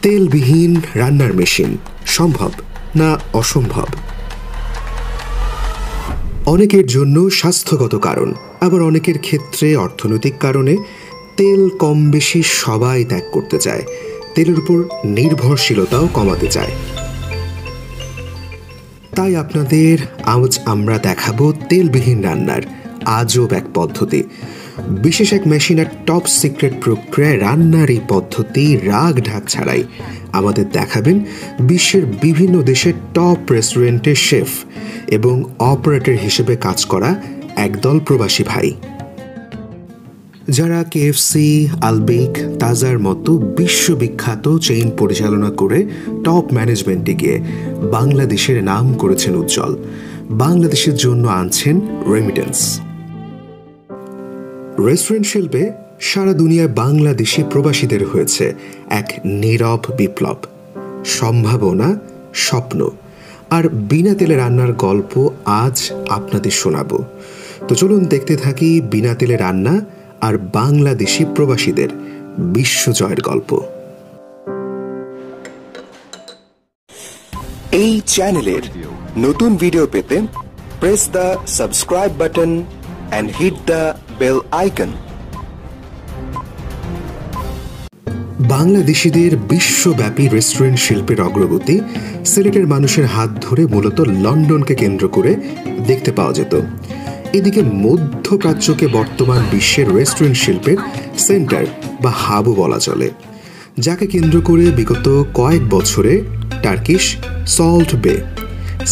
তেলবিহীন রান্নার মেশিন সম্ভব না অসম্ভব? অনেকের জন্য স্বাস্থ্যগত কারণ, আবার অনেকের ক্ষেত্রে অর্থনৈতিক কারণে তেল কম বেশি সবাই ত্যাগ করতে চায়, তেলের উপর নির্ভরশীলতাও কমাতে চায়। তাই আপনাদের আজ আমরা দেখাবো তেলবিহীন রান্নার আজব এক পদ্ধতি। বিশেষ এক মেশিন আর টপ সিক্রেট প্রক্রিয়ায় রান্নার এই পদ্ধতি রাগ ঢাক ছাড়াই আমাদের দেখাবেন বিশ্বের বিভিন্ন দেশের টপ রেস্টুরেন্টের শেফ এবং অপারেটর হিসেবে কাজ করা একদল প্রবাসী ভাই, যারা কেএফসি, আলবেক, তাজার মতো বিশ্ববিখ্যাত চেইন পরিচালনা করে টপ ম্যানেজমেন্টে গিয়ে বাংলাদেশের নাম করেছেন উজ্জ্বল। বাংলাদেশের জন্য আনছেন রেমিটেন্স। রেস্টুরেন্ট শিল্পে সারা দুনিয়ায় বাংলাদেশি প্রবাসীদের হয়েছে এক নীরব বিপ্লব, সম্ভাবনা, স্বপ্ন আর বিনা তেলে রান্নার গল্প আজ আপনাদের শোনাব। তো চলুন দেখতে থাকি বিনা তেলে রান্না আর বাংলাদেশি প্রবাসীদের বিশ্বজয়ের গল্প। এই চ্যানেলের নতুন ভিডিও পেতে press the subscribe button and hit the bell icon. বাংলাদেশিদের বিশ্বব্যাপী রেস্টুরেন্ট শিল্পের অগ্রগতি সিলেটের মানুষের হাত ধরে মূলত লন্ডনকে কেন্দ্র করে দেখতে পাওয়া যেত। এদিকে মধ্যপ্রাচ্যকে বর্তমান বিশ্বের রেস্টুরেন্ট শিল্পের সেন্টার বা হাবও বলা চলে, যাকে কেন্দ্র করে বিগত কয়েক বছরে Turkish Salt Bae,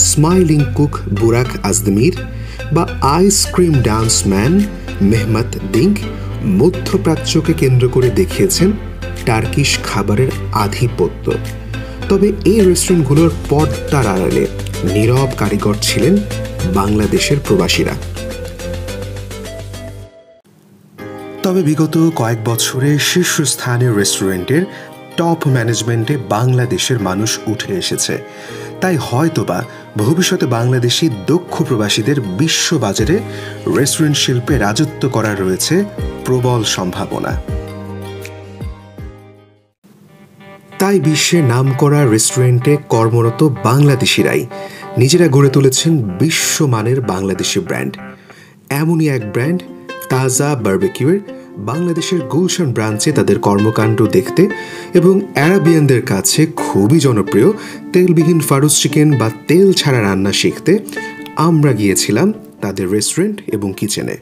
smiling cook Burak Özdemir বা আইসক্রিম ডান্সম্যান মেহমত দিঙ্ক মধ্যপ্রাচ্যকে কেন্দ্র করে দেখিয়েছেন টার্কিশ খাবারের আধিপত্য। তবে এই রেস্টুরেন্টগুলোর পর্দার আড়ালে নীরব কারিগর ছিলেন বাংলাদেশের প্রবাসীরা। তবে বিগত কয়েক বছরে শীর্ষস্থানীয় রেস্টুরেন্টের টপ ম্যানেজমেন্টে বাংলাদেশের মানুষ উঠে এসেছে। তাই হয়তোবা ভবিষ্যতে বাংলাদেশি দক্ষ প্রবাসীদের বিশ্ববাজারে রেস্টুরেন্ট শিল্পে রাজত্ব করার রয়েছে প্রবল সম্ভাবনা। তাই বিশ্বের নামকরা রেস্টুরেন্টে কর্মরত বাংলাদেশিরাই নিজেরা গড়ে তুলেছেন বিশ্বমানের বাংলাদেশি ব্র্যান্ড। এমনই এক ব্র্যান্ড তাজা বারবিকিউর বাংলাদেশের গুলশান ব্রাঞ্চে তাদের কর্মকাণ্ড দেখতে এবং অ্যারাবিয়ানদের কাছে খুবই জনপ্রিয় তেলবিহীন ফারুস চিকেন বা তেল ছাড়া রান্না শিখতে আমরা গিয়েছিলাম তাদের রেস্টুরেন্ট এবং কিচেনে।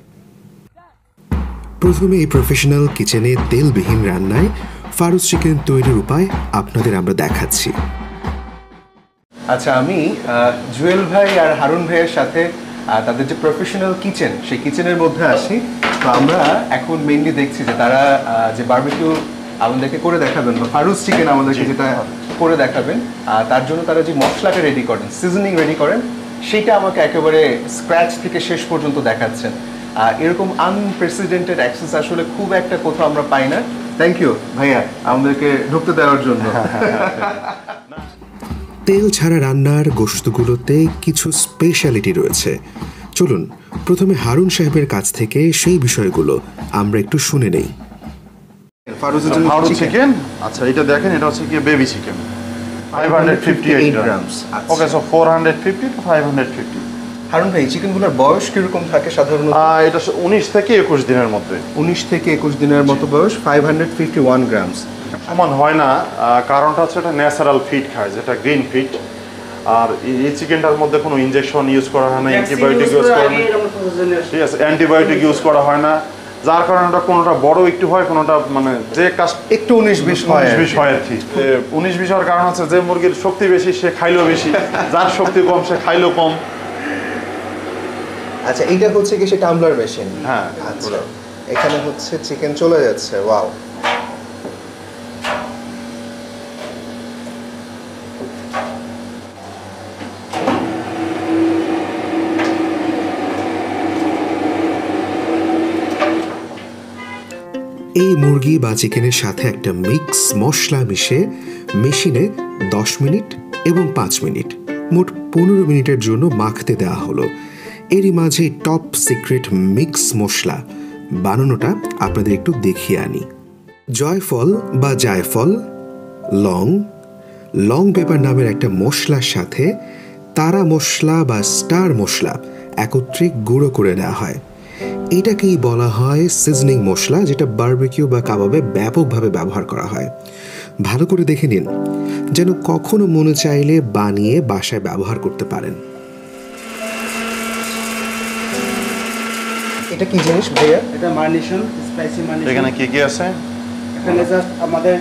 প্রথমে এই প্রফেশনাল কিচেনে তেলবিহীন রান্নায় ফারুস চিকেন তৈরির উপায় আপনাদের আমরা দেখাচ্ছি। আচ্ছা, আমি জুয়েল ভাই আর হারুন ভাইয়ের সাথে তাদের যে প্রফেশনাল কিচেন, সেই কিচেনের মধ্যে আসি। তো আমরা এখন মেইনলি দেখছি যে তারা যে বারবিকিউ আমাদেরকে করে দেখাবেন বা ফারুস চিকেন আমাদেরকে যেটা করে দেখাবেন, তার জন্য তারা যে মশলাটা রেডি করেন, সিজনিং রেডি করেন, সেইটা আমাকে একেবারে স্ক্র্যাচ থেকে শেষ পর্যন্ত দেখাচ্ছেন। এরকম আনপ্রেসিডেন্টেড অ্যাক্সেস আসলে খুব একটা কোথাও আমরা পাই না। থ্যাংক ইউ ভাইয়া আমাদেরকে ঢুকতে দেওয়ার জন্য। তেল ছাড়া রান্নার গোশতগুলোতে কিছু স্পেশালিটি রয়েছে। চলুন প্রথমে হারুন সাহেবের কাছ থেকে সেই বিষয়গুলো আমরা একটু শুনে নেই। ফারুস চিকেন, আচ্ছা এটা দেখেন, এটা হচ্ছে কি baby chicken 558 grams. Okay, so 450 to 550। Harun ভাই, চিকেনগুলোর বয়স কিরকম থাকে সাধারণত? এটা 19 থেকে 21 দিনের মধ্যে। 19 থেকে 21 দিনের মতো বয়স, 551 গ্রামস। সমান হয় না, কারণটা হচ্ছে এটা ন্যাচারাল ফিড খায়, যেটা গ্রিন ফিড। আর এই চিকেনটার মধ্যে কোনো ইনজেকশন ইউজ করা হয় না, অ্যান্টিবায়োটিক ইউজ করা হয় না, ঠিক আছে, অ্যান্টিবায়োটিক ইউজ করা হয় না, যার কারণে ওটা কোনোটা বড় একটু হয়, কোনোটা মানে যে কাজ একটু 19-20 হয় আর কি। 19-20 হওয়ার কারণ হচ্ছে যে মুরগির শক্তি বেশি সে খাইলেও বেশি, যার শক্তি কম সে খাইলেও কম। আচ্ছা, এইটা হচ্ছে কি সে টাম্বলার মেশিন? হ্যাঁ, আচ্ছা, এখানে হচ্ছে চিকেন চলে যাচ্ছে। ওয়াও, এই মুরগি বা চিকেনের সাথে একটা মিক্স মশলা মিশে মেশিনে 10 মিনিট এবং 5 মিনিট মোট 15 মিনিটের জন্য মাখতে দেওয়া হলো। এরই মাঝে টপ সিক্রেট মিক্স মশলা বানানোটা আপনাদের একটু দেখিয়ে আনি। জয়ফল বা জায়ফল, লং লং পেপার নামের একটা মশলার সাথে তারা মশলা বা স্টার মশলা একত্রে গুঁড়ো করে নেওয়া হয়। এটাকেই বলা হয় সিজনিং মশলা, যেটা বারবিকিউ বা কাবাবে ব্যাপকভাবে ব্যবহার করা হয়। ভালো করে দেখে নিন যেন কখনো মনে চাইলে বানিয়ে বাসায় ব্যবহার করতে পারেন। এটা কি জিনিস ভাইয়া? এটা মারিনেশন, স্পাইসি মারিনেশন। এখানে কি কি আছে? এখানে জাস্ট আমাদের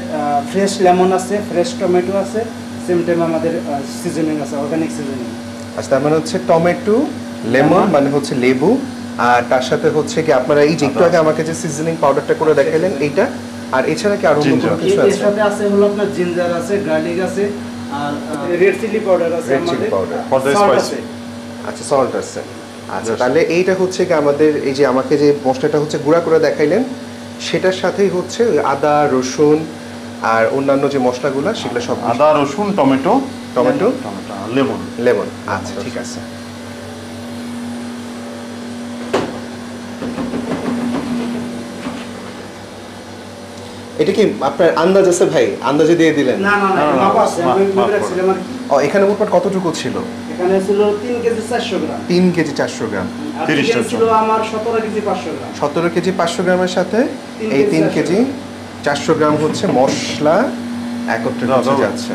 ফ্রেশ লেমন আছে, ফ্রেশ টমেটো আছে, সেম টাইম আমাদের সিজনিং আছে, অর্গানিক সিজনিং। আচ্ছা, তার মানে হচ্ছে টমেটো, লেমন মানে হচ্ছে লেবু, আর তার সাথে হচ্ছে কি আপনারা এই যে একটু আগে আমাকে যে সিজনিং পাউডারটা করে দেখালেন এইটা, আর এছাড়া কি আরো কোনো কিছু এর আছে? সাথে আছে হলো আপনার জিঞ্জার আছে, গার্লিক আছে, আর রেড চিলি পাউডার আছে, রেড চিলি আমাদের powder, for the salt spicy. আছে। আচ্ছা সল্ট আছে। আচ্ছা তাহলে এইটা হচ্ছে কি আমাদের এই যে আমাকে যে মশলাটা হচ্ছে গুঁড়া করে দেখাইলেন সেটার সাথেই হচ্ছে ওই আদা রসুন আর অন্যান্য যে মশলাগুলো সেগুলো সব আদা, রসুন, টমেটো, টমেটো, লেমন। লেমন। আচ্ছা ঠিক আছে। এটা কি আপনার আন্দাজ আছে ভাই? আন্দাজে দিয়ে দিলেন? না না না, মাপ আছে, আমি ভেবে রাখছিলাম আর কি। ও, এখানে মোটমাট কতটুকু ছিল? এখানে ছিল 3 কেজি 400 গ্রাম। 3 কেজি 400 গ্রাম। আর 30 চিকেন টা ছিল আমার 17 কেজি 500 গ্রাম। 17 কেজি 500 গ্রামের সাথে 3 এই কেজি 3 কেজি 400 গ্রাম হচ্ছে মশলা একত্রে হচ্ছে যাচ্ছে।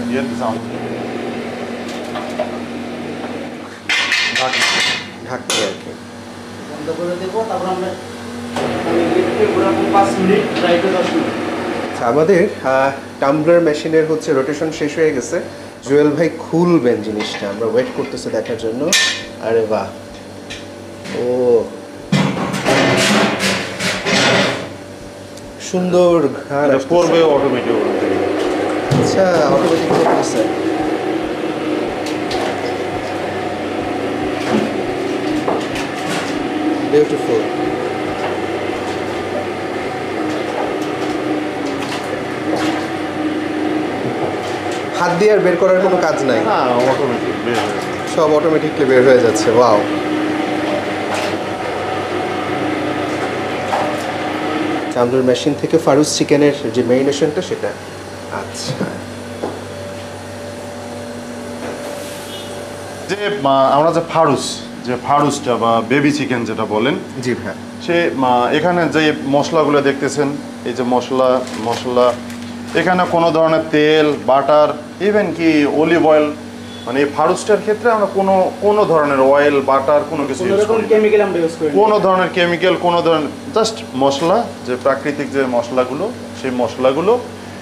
ঢাকতে আর কি। বন্ধ করে দেব, তারপর আমরা লিফটে ঘোরাবো 5 মিনিট, ড্রাইতে 10 মিনিট। আচ্ছা, আমাদের টাম্বলার মেশিনের হচ্ছে রোটেশন শেষ হয়ে গেছে। জুয়েল ভাই খুলবেন জিনিসটা, আমরা ওয়েট করতেছি দেখার জন্য। আরে বাহ, ও সুন্দর ঘ্রাণ আসতেছে। করবে অটোমেটিক। আচ্ছা, অটোমেটিক করতেছে। বিউটিফুল। হাত দিয়ে আর বের করার কোনো কাজ নাই, হ্যাঁ, অটোমেটিক বের হয়ে যাবে। সব অটোমেটিকলি বের হয়ে যাচ্ছে। ওয়াও। চামড়ার মেশিন থেকে ফারুস চিকেনের যে ম্যারিনেশনটা সেটা। আচ্ছা, যে আমরা যে ফারুসটা বা বেবি চিকেন যেটা বলেন, জি ভাই। সে এখানে যে মশলাগুলো দেখতেছেন, এই যে মশলা এখানে কোনো ধরনের তেল, বাটার, ইভেন কি অলিভ অয়েল, মানে এই ফারুসটার ক্ষেত্রে আমরা কোনো ধরনের অয়েল, বাটার কোনো কিছু কোনো ইউজ রকম করি না। কেমিক্যাল আমরা ইউজ করি না। কোনো ধরনের কেমিক্যাল, কোনো ধরনের জাস্ট মশলা, যে প্রাকৃতিক যে মশলাগুলো, সেই মশলাগুলো।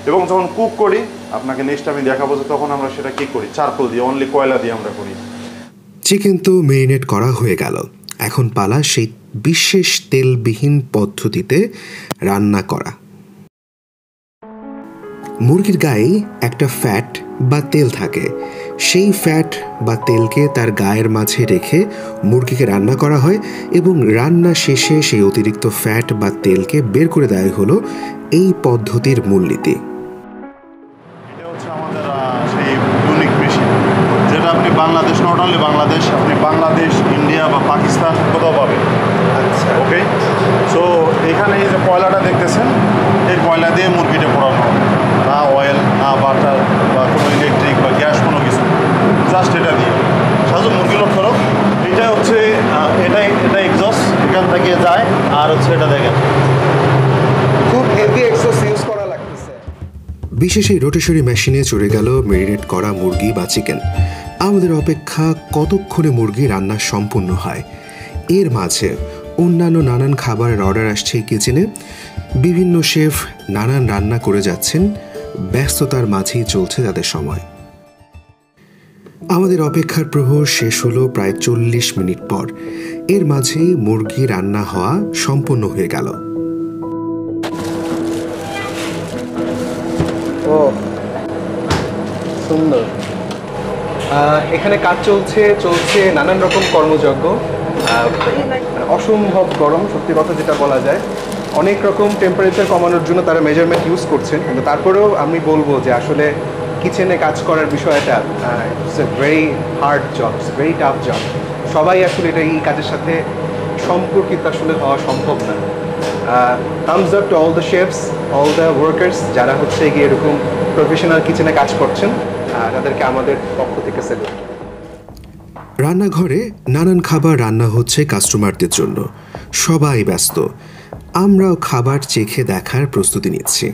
এবং যখন কুক করি, আপনাকে নেক্সট আমি দেখাবো যে তখন আমরা সেটা কি করি, চারকোল দিয়ে, অনলি কয়লা দিয়ে আমরা করি। চিকেন তো মেরিনেট করা হয়ে গেল, এখন পালা সেই বিশেষ তেলবিহীন পদ্ধতিতে রান্না করা। মুরগির গায়ে একটা ফ্যাট বা তেল থাকে, সেই ফ্যাট বা তেলকে তার গায়ের মাঝে রেখে মুরগিকে রান্না করা হয় এবং রান্না শেষে সেই অতিরিক্ত ফ্যাট বা তেলকে বের করে দেওয়া হলো এই পদ্ধতির মূলনীতি। এটা হচ্ছে আমাদের সেই ইউনিক মেশিন, যেটা আপনি বাংলাদেশ, নট অনলি বাংলাদেশ, আপনি বাংলাদেশ, ইন্ডিয়া বা পাকিস্তান কোথাও পাবেন। আচ্ছা, ওকে, সো এখানে এই যে কয়লাটা দেখতেছেন, এই কয়লা দিয়ে মুরগিটা পোড়ানো হবে, না অয়েল, না বাটার বা কোনো ইলেকট্রিক বা গ্যাস, কোনো কিছু, জাস্ট এটা দিয়ে। সাজু মুরগি লোড করো, এটা হচ্ছে এটা এক্সস্ট এখান থেকে যায়, আর হচ্ছে এটা দেখেন খুব হেভি এক্সোস ইউজ করা লাগতেছে। বিশেষ এই রোটেশরি মেশিনে চড়ে গেল মেরিনেট করা মুরগি বা চিকেন। আমাদের অপেক্ষা কতক্ষণে মুরগি রান্না সম্পূর্ণ হয়। এর মাঝে অন্যান্য নানান খাবারের অর্ডার আসছে এই কিচেনে। বিভিন্ন শেফ নানান রান্না করে যাচ্ছেন, ব্যস্ততার মাঝেই চলছে তাদের সময়। আমাদের অপেক্ষার প্রহর শেষ হলো প্রায় 40 মিনিট পর। এর মাঝেই মুরগি রান্না হওয়া সম্পূর্ণ হয়ে গেল। ও সুন্দর। এখানে কাজ চলছে নানান রকম কর্মযজ্ঞ। অসম্ভব গরম, সত্যি কথা যেটা বলা যায়। অনেক রকম টেম্পারেচার কমানোর জন্য তারা মেজারমেন্ট ইউজ করছেন, কিন্তু তারপরেও আমি বলবো যে আসলে কিচেনে কাজ করার বিষয়টা it's a very hard job, it's very tough job. সবাই আসলে এটা এই কাজের সাথে সম্পর্কিত আসলে হওয়া সম্ভব না। Thumbs up to all the chefs, all the workers, যারা হচ্ছে গিয়ে এরকম প্রফেশনাল কিচেনে কাজ করছেন, তাদেরকে আমাদের পক্ষ থেকে স্যালুট। রান্নাঘরে নানান খাবার রান্না হচ্ছে কাস্টমারদের জন্য, সবাই ব্যস্ত। আমরাও খাবার চেখে দেখার প্রস্তুতি নিচ্ছি।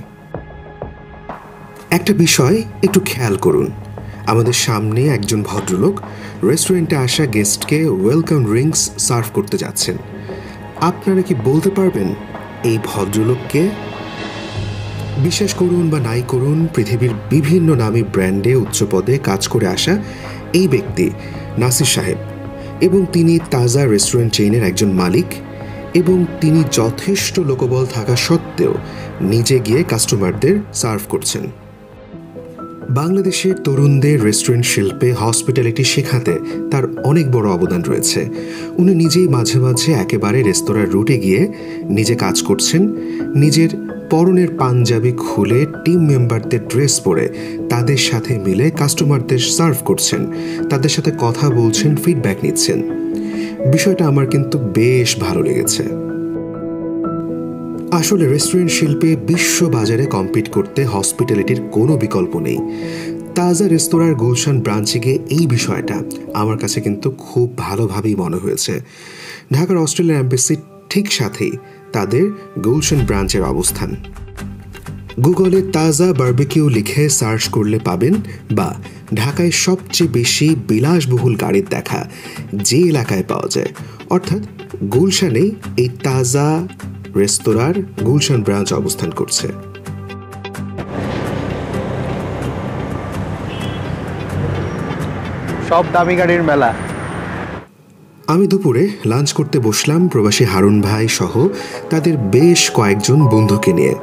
একটা বিষয় একটু খেয়াল করুন, আমাদের সামনে একজন ভদ্রলোক রেস্টুরেন্টে আসা গেস্টকে ওয়েলকাম ড্রিঙ্কস সার্ভ করতে যাচ্ছেন। আপনারা কি বলতে পারবেন এই ভদ্রলোককে? বিশ্বাস করুন বা নাই করুন, পৃথিবীর বিভিন্ন নামী ব্র্যান্ডে উচ্চপদে কাজ করে আসা এই ব্যক্তি নাসির সাহেব, এবং তিনি তাজা রেস্টুরেন্ট চেইনের একজন মালিক, এবং তিনি যথেষ্ট লোকবল থাকা সত্ত্বেও নিজে গিয়ে কাস্টমারদের সার্ভ করছেন। বাংলাদেশের তরুণদের রেস্টুরেন্ট শিল্পে হসপিটালিটি শেখাতে তার অনেক বড় অবদান রয়েছে। উনি নিজেই মাঝে মাঝে একেবারে রেস্তোরাঁর রুটে গিয়ে নিজে কাজ করছেন, নিজের পরনের পাঞ্জাবি খুলে টিম মেম্বারদের ড্রেস পরে তাদের সাথে মিলে কাস্টমারদের সার্ভ করছেন, তাদের সাথে কথা বলছেন, ফিডব্যাক নিচ্ছেন। বিষয়টা আমার কিন্তু বেশ ভালো লেগেছে। আসলে রেস্টুরেন্ট শিল্পে বিশ্ব বাজারে কম্পিট করতে হসপিটালিটির কোনো বিকল্প নেই। তাজা রেস্তোরাঁর গুলশান ব্রাঞ্চে গিয়ে এই বিষয়টা আমার কাছে কিন্তু খুব ভালোভাবেই মনে হয়েছে। ঢাকার অস্ট্রেলিয়ান এম্বাসির ঠিক সাথেই তাদের গুলশান ব্রাঞ্চের অবস্থান। গুগলে তাজা বারবিকিউ লিখে সার্চ করলে পাবেন, বা ঢাকায় সবচেয়ে বেশি বিলাসবহুল গাড়ির দেখা যে এলাকায় পাওয়া যায়, অর্থাৎ গুলশানেই এই তাজা রেস্তোরাঁর গুলশান ব্রাঞ্চ অবস্থান করছে। সব দামি গাড়ির মেলা। আমি দুপুরে লাঞ্চ করতে বসলাম প্রবাসী হারুন ভাই সহ তাদের বেশ কয়েকজন বন্ধুকে নিয়ে,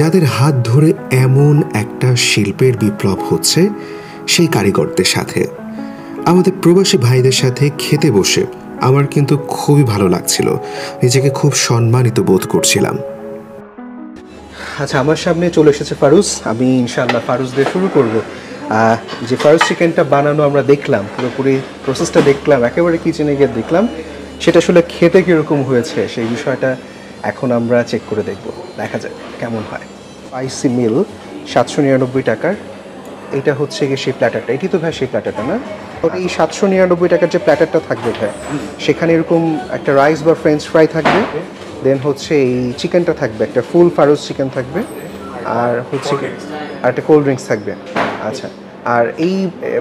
যাদের হাত ধরে এমন একটা শিল্পের বিপ্লব হচ্ছে সেই কারিগরদের সাথে। আমাদের প্রবাসী ভাইদের সাথে খেতে বসে আমার কিন্তু খুবই ভালো লাগছিল, নিজেকে খুব সম্মানিত বোধ করছিলাম। আচ্ছা, আমার সামনে চলে এসেছে ফারুস। আমি ইনশাআল্লাহ ফারুস দিয়ে শুরু করব। যে ফারুস চিকেনটা বানানো আমরা দেখলাম, পুরোপুরি প্রসেসটা দেখলাম, একেবারে কিচেনে গিয়ে দেখলাম, সেটা আসলে খেতে কীরকম হয়েছে সেই বিষয়টা এখন আমরা চেক করে দেখব, দেখা যাক কেমন হয়। স্পাইসি মিল 799 টাকার, এটা হচ্ছে গিয়ে সেই প্ল্যাটারটা। এটি তো ভাই সেই প্ল্যাটারটা না? এই 799 টাকার যে প্ল্যাটারটা থাকবে ভাই, সেখানে এরকম একটা রাইস বা ফ্রেঞ্চ ফ্রাই থাকবে, দেন হচ্ছে এই চিকেনটা থাকবে, একটা ফুল ফারুস চিকেন থাকবে, আর হচ্ছে আর একটা কোল্ড ড্রিঙ্কস থাকবে। আচ্ছা, আর এই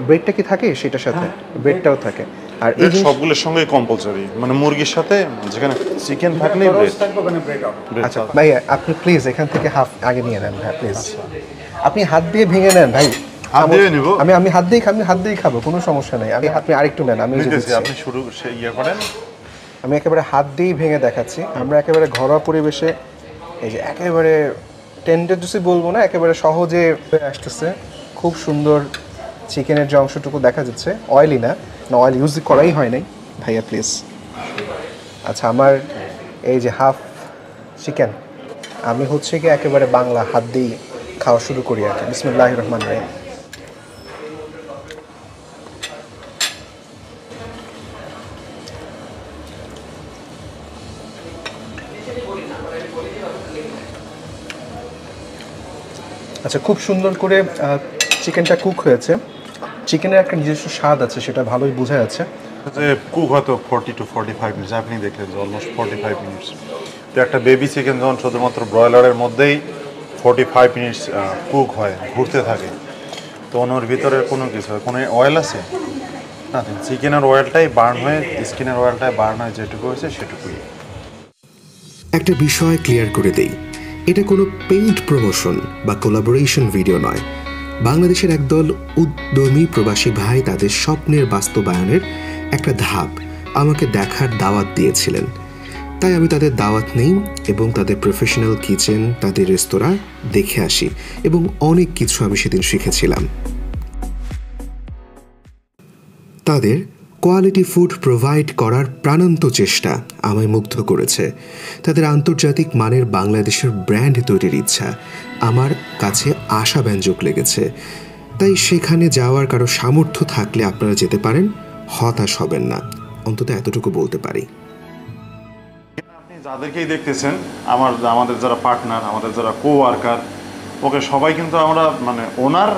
ব্রেডটা কি থাকে সেটার সাথে? ব্রেডটাও থাকে। আর এই সবগুলোর সঙ্গে কম্পালসরি, মানে মুরগির সাথে যেখানে চিকেন থাকলে ব্রেড থাকবে, ওখানে ব্রেড হবে। আচ্ছা ভাই, আপনি প্লিজ এখান থেকে হাফ আগে নিয়ে নেন ভাই, প্লিজ। আপনি হাত দিয়ে ভেঙে নেন ভাই। আমি হাত দিয়েই খাবো, কোনো সমস্যা নেই। আপনি আরেকটু নেন, আমি আপনি শুরু ইয়ে করেন। আমি একেবারে হাত দিয়েই ভেঙে দেখাচ্ছি। আমরা একেবারে ঘরোয়া পরিবেশে, এই যে একেবারে টেন্ডেন্সি বলবো না, একেবারে সহজে আসতেছে। খুব সুন্দর চিকেনের যে অংশটুকু দেখা যাচ্ছে, অয়েলি না, অয়েল ইউজ করাই হয় নাই ভাইয়া, প্লিজ। আচ্ছা, আমার এই যে হাফ চিকেন, আমি হচ্ছে কি একেবারে বাংলা হাত দিয়েই খাওয়া শুরু করি আর কি। বিসমিল্লাহির রহমানির রহিম। আচ্ছা, খুব সুন্দর করে চিকেনটা কুক হয়েছে। চিকেনের একটা নিজস্ব স্বাদ আছে, সেটা ভালোই বোঝা যাচ্ছে। কুক হয়তো 40 to 45 মিনিটস, আপনি দেখলেন যে অলমোস্ট 45 মিনিটস। তো একটা বেবি চিকেন যখন শুধুমাত্র ব্রয়লারের মধ্যেই 45 মিনিটস কুক হয়, ঘুরতে থাকে, তো ওর ভিতরে কোনো কিছু হয়, কোনো অয়েল আছে না, চিকেনের অয়েলটাই বার্ন হয়ে, স্কিনের অয়েলটাই বার্ন হয়ে যেটুকু হয়েছে সেটুকুই। একটা বিষয় ক্লিয়ার করে দেই, এটা কোনো পেইড প্রমোশন বা কোলাবোরেশন ভিডিও নয়। বাংলাদেশের একদল উদ্যমী প্রবাসী ভাই তাদের স্বপ্নের বাস্তবায়নের একটা ধাপ আমাকে দেখার দাওয়াত দিয়েছিলেন, তাই আমি তাদের দাওয়াত নেই এবং তাদের প্রফেশনাল কিচেন, তাদের রেস্তোরাঁ দেখে আসি, এবং অনেক কিছু আমি সেদিন শিখেছিলাম। তাদের কোয়ালিটি ফুড প্রোভাইড করার প্রাণান্ত চেষ্টা আমায় মুগ্ধ করেছে। তাদের আন্তর্জাতিক মানের বাংলাদেশের ব্র্যান্ড তৈরির ইচ্ছা আমার কাছে আশাব্যঞ্জক লেগেছে। তাই সেখানে যাওয়ার কারো সামর্থ্য থাকলে আপনারা যেতে পারেন, হতাশ হবেন না, অন্তত এতটুকু বলতে পারি। আপনি যাদেরকেই দেখতেছেন, আমাদের যারা পার্টনার, আমাদের যারা কো ওয়ার্কার, ওকে সবাই কিন্তু আমরা মানে ওনার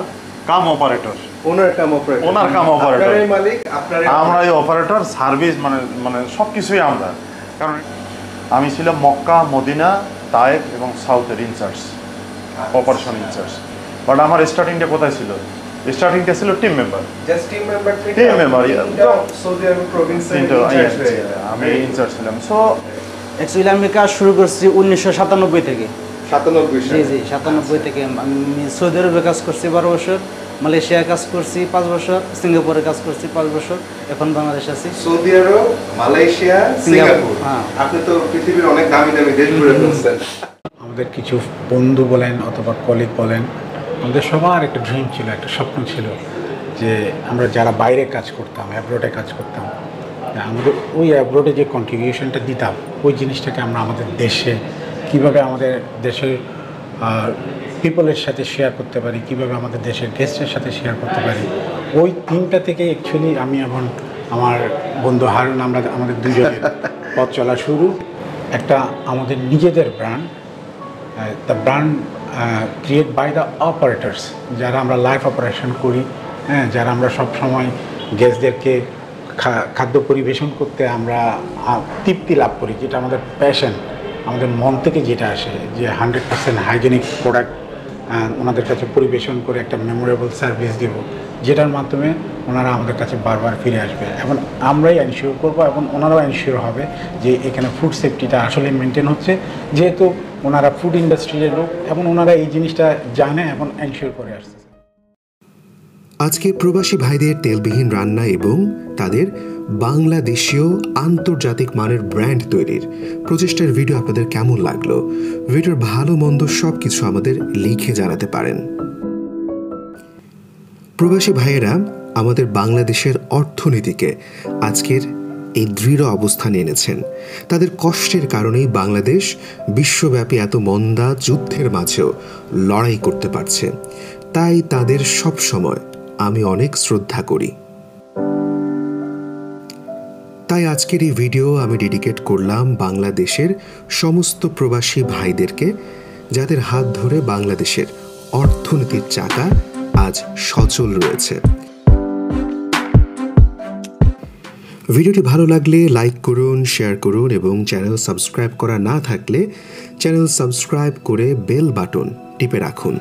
কাম অপারেটর, ওনার কাম অপারেটর, আপনারাই মালিক, আপনারাই আমরাই অপারেটর, সার্ভিস মানে মানে সব কিছুই আমরা। কারণ আমি ছিলাম মক্কা, মদিনা, তায়েফ এবং সাউথের ইনচার্জ, অপারেশন ইনচার্জ। বাট আমার স্টার্টিংটা কোথায় ছিল? স্টার্টিংটা ছিল team member, just team member থেকে টিম মেম্বার সৌদি আরব প্রভিন্সে আমি ইনচার্জ ছিলাম। সো অ্যাকচুয়ালি আমি কাজ শুরু করছি 1997 থেকে। 97 জি জি 97 থেকে আমি সৌদি আরবে কাজ করছি 12 বছর, মালয়েশিয়ায় কাজ করছি 5 বছর, সিঙ্গাপুরে কাজ করছি 5 বছর, এখন বাংলাদেশ আছি। সৌদি আরব, মালয়েশিয়া, সিঙ্গাপুর, আপনি তো পৃথিবীর অনেক দামি দামি দেশ ঘুরে ফেলছেন। আমাদের কিছু বন্ধু বলেন অথবা কলিগ বলেন, আমাদের সবার একটা ড্রিম ছিল, একটা স্বপ্ন ছিল যে আমরা যারা বাইরে কাজ করতাম, অ্যাব্রোডে কাজ করতাম, আমাদের ওই অ্যাব্রোডে যে কন্ট্রিবিউশনটা দিতাম ওই জিনিসটাকে আমরা আমাদের দেশে কীভাবে আমাদের দেশের পিপলের সাথে শেয়ার করতে পারি, কীভাবে আমাদের দেশের গেস্টের সাথে শেয়ার করতে পারি। ওই তিনটা থেকে অ্যাকচুয়ালি আমি এবং আমার বন্ধু হারুন আমরা আমাদের দুজনের পথ চলা শুরু। একটা আমাদের নিজেদের brand, the brand create by the operators, যারা আমরা লাইভ অপারেশন করি, হ্যাঁ, যারা আমরা সব সময় গেস্টদেরকে খাদ্য পরিবেশন করতে আমরা তৃপ্তি লাভ করি, যেটা আমাদের প্যাশন, আমাদের মন থেকে যেটা আসে, যে 100% হাইজেনিক প্রোডাক্ট ওনাদের কাছে পরিবেশন করে একটা মেমোরেবল সার্ভিস দেব, যেটার মাধ্যমে ওনারা আমাদের কাছে বারবার ফিরে আসবে এবং আমরাই এনশিওর করবো এবং ওনারাও এনশিওর হবে যে এখানে ফুড সেফটিটা আসলে মেনটেন হচ্ছে, যেহেতু ওনারা ফুড ইন্ডাস্ট্রির লোক এবং ওনারা এই জিনিসটা জানে এবং এনশিওর করে আসছে। আজকে প্রবাসী ভাইদের তেলবিহীন রান্না এবং তাদের বাংলাদেশীয় আন্তর্জাতিক মানের ব্র্যান্ড তৈরির প্রচেষ্টার ভিডিও আপনাদের কেমন লাগলো? ভিডিওর ভালো মন্দ সব কিছু আমাদের লিখে জানাতে পারেন। প্রবাসী ভাইয়েরা আমাদের বাংলাদেশের অর্থনীতিকে আজকের এই দৃঢ় অবস্থানে এনেছেন। তাদের কষ্টের কারণেই বাংলাদেশ বিশ্বব্যাপী এত মন্দা যুদ্ধের মাঝেও লড়াই করতে পারছে। তাই তাদের সব সময় আমি অনেক শ্রদ্ধা করি। তাই আজকের এই ভিডিও আমি ডেডিকেট করলাম বাংলাদেশের সমস্ত প্রবাসী ভাইদেরকে, যাদের হাত ধরে বাংলাদেশের অর্থনীতির চাকা আজ সচল রয়েছে। ভিডিওটি ভালো লাগলে লাইক করুন, শেয়ার করুন এবং চ্যানেল সাবস্ক্রাইব করা না থাকলে চ্যানেল সাবস্ক্রাইব করে বেল বাটন টিপে রাখুন।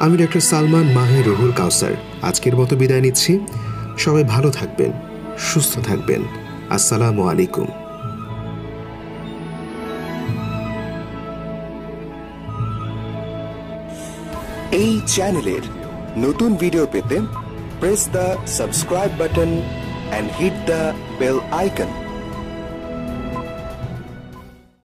আমি ডক্টর সালমান, মাহি, রুহুল কাউসার আজকের মতো বিদায় নিচ্ছি। সবাই ভালো থাকবেন, সুস্থ থাকবেন। আসসালামু আলাইকুম। এই চ্যানেলের নতুন ভিডিও পেতে press the subscribe button and hit the bell icon.